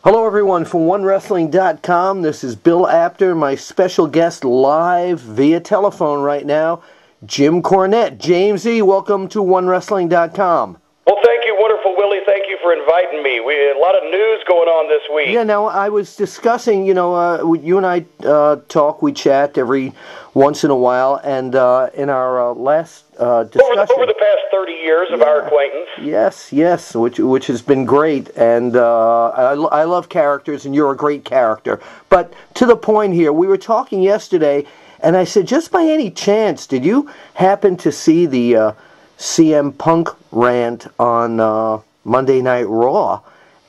Hello everyone from OneWrestling.com. This is Bill Apter, my special guest live via telephone right now, Jim Cornette. James E., welcome to OneWrestling.com. Well, thank you, wonderful Willie. Thank you for inviting me. We had a lot of news going on this week. Yeah, now I was discussing, you and I talk, we chat every once in a while, and in our last discussion... Over the past 30 years of our acquaintance. Yes, which has been great, and I love characters, and you're a great character. But to the point here, we were talking yesterday, and I said, just by any chance, did you happen to see the CM Punk rant on Monday Night Raw?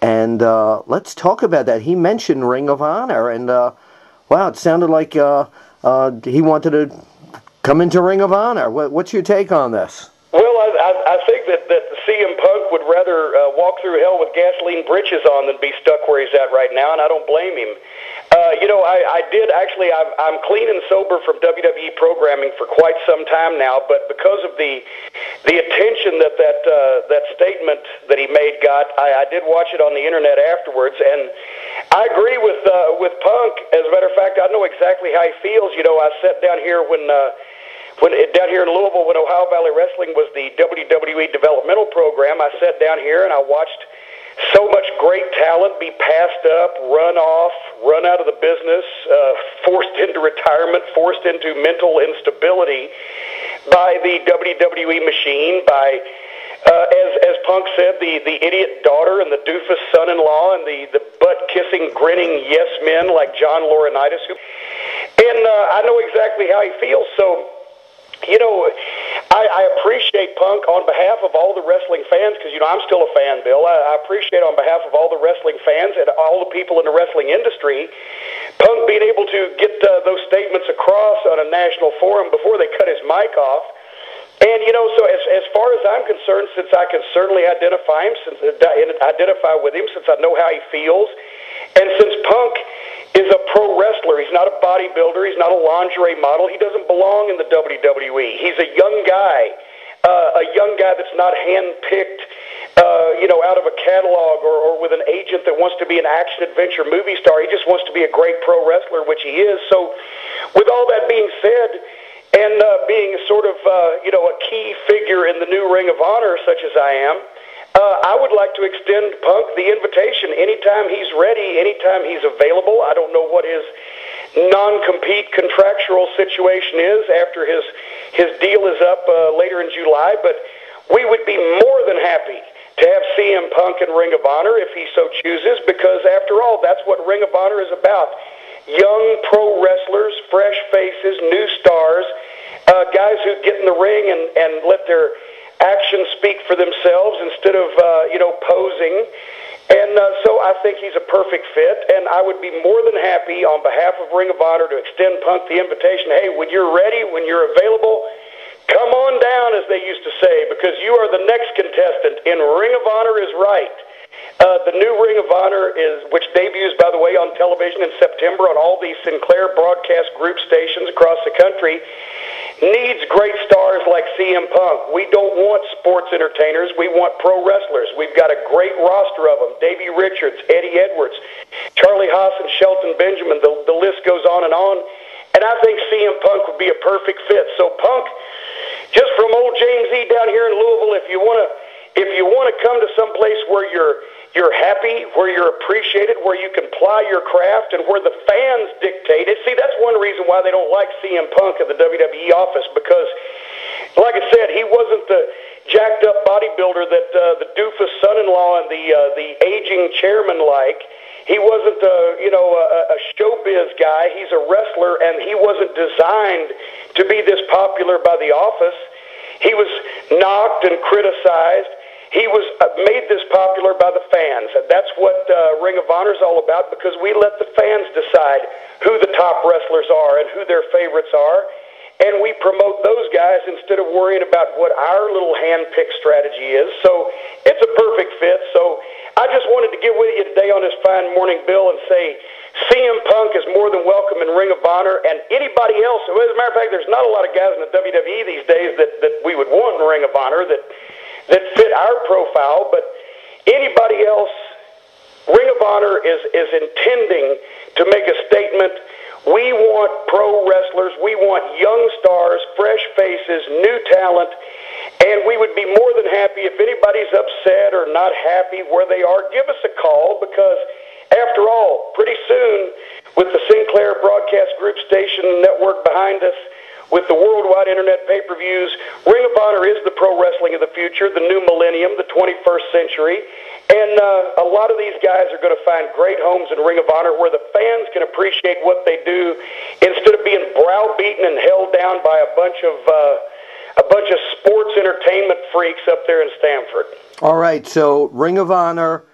And let's talk about that. He mentioned Ring of Honor, and wow, it sounded like he wanted to come into Ring of Honor. What's your take on this? Well, I think that CM Punk would rather walk through hell with gasoline britches on than be stuck where he's at right now, and I don't blame him. I'm clean and sober from WWE programming for quite some time now, but because of the attention that statement that he made got, I did watch it on the internet afterwards, and I agree with Punk. As a matter of fact, I know exactly how he feels. I sat down here down here in Louisville when Ohio Valley Wrestling was the WWE developmental program. I sat down here and I watched so much great talent be passed up, run off, run out of the business, forced into retirement, forced into mental instability by the WWE machine, by, as Punk said, the idiot daughter and the doofus son-in-law and the butt-kissing, grinning yes men like John Laurinaitis. And I know exactly how he feels, so... I appreciate Punk on behalf of all the wrestling fans, because, I'm still a fan, Bill. I appreciate on behalf of all the wrestling fans and all the people in the wrestling industry, Punk being able to get those statements across on a national forum before they cut his mic off. And, so as far as I'm concerned, since I can certainly identify with him, since I know how he feels, and since Punk is a pro wrestler, he's not a bodybuilder, he's not a lingerie model, he doesn't belong in the WWE. He's a young guy that's not handpicked, out of a catalog or with an agent that wants to be an action-adventure movie star. He just wants to be a great pro wrestler, which he is. So with all that being said, and being sort of, a key figure in the new Ring of Honor, such as I am, I would like to extend Punk the invitation anytime he's ready, anytime he's available. I don't know what his non-compete contractual situation is after his deal is up later in July, but we would be more than happy to have CM Punk in Ring of Honor if he so chooses, because after all, that's what Ring of Honor is about. Young pro wrestlers, fresh faces, new stars, guys who get in the ring and let their actions speak for themselves instead of, posing. And so I think he's a perfect fit, and I would be more than happy on behalf of Ring of Honor to extend Punk the invitation. Hey, when you're ready, when you're available, come on down, as they used to say, because you are the next contestant in Ring of Honor is Right. The new Ring of Honor, which debuts, by the way, on television in September on all the Sinclair broadcast group stations across the country, needs great stars like CM Punk. We don't want sports entertainers. We want pro wrestlers. We've got a great roster of them. Davey Richards, Eddie Edwards, Charlie Haas, and Shelton Benjamin. The list goes on. And I think CM Punk would be a perfect fit. So Punk, just from old James E. down here in Louisville, if you want to come to some place where you're happy, where you're appreciated, where you can ply your craft, and where the fans dictate it. See, that's one reason why they don't like CM Punk at the WWE office, because, like I said, he wasn't the jacked-up bodybuilder that the doofus son-in-law and the aging chairman like. He wasn't a showbiz guy. He's a wrestler, and he wasn't designed to be this popular by the office. He was knocked and criticized. He was made this popular by the fans. And that's what Ring of Honor is all about, because we let the fans decide who the top wrestlers are and who their favorites are. And we promote those guys instead of worrying about what our little hand-picked strategy is. So it's a perfect fit. So I just wanted to get with you today on this fine morning, Bill, and say CM Punk is more than welcome in Ring of Honor, and anybody else. As a matter of fact, there's not a lot of guys in the WWE these days that we would want in Ring of Honor that fit our profile, but anybody else Ring of Honor is intending to make a statement. We want pro wrestlers. We want young stars, fresh faces, new talent. And we would be more than happy if anybody's upset or not happy where they are, give us a call, because after all, pretty soon, with the Sinclair Broadcast Group station network behind us, with the worldwide internet pay-per-views, Ring of Honor is the pro wrestling of the future, the new millennium, the 21st century. And a lot of these guys are going to find great homes in Ring of Honor where the fans can appreciate what they do instead of being browbeaten and held down by a bunch of sports entertainment freaks up there in Stamford. All right, so Ring of Honor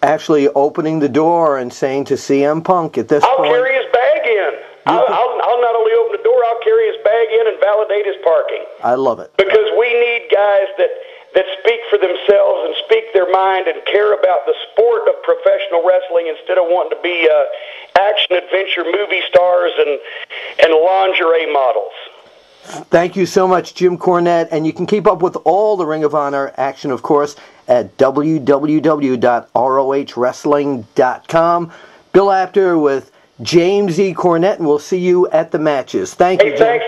actually opening the door and saying to CM Punk at this point... I'll carry his bag in. I'll not only open the door, I'll carry his bag in and validate his parking. I love it. Because we need guys that speak for themselves and speak their mind and care about the sport of professional wrestling instead of wanting to be action-adventure movie stars and lingerie models. Thank you so much, Jim Cornette. And you can keep up with all the Ring of Honor action, of course, at www.rohwrestling.com. Bill Apter with James E. Cornette, and we'll see you at the matches. Thank you, Jim. Thanks.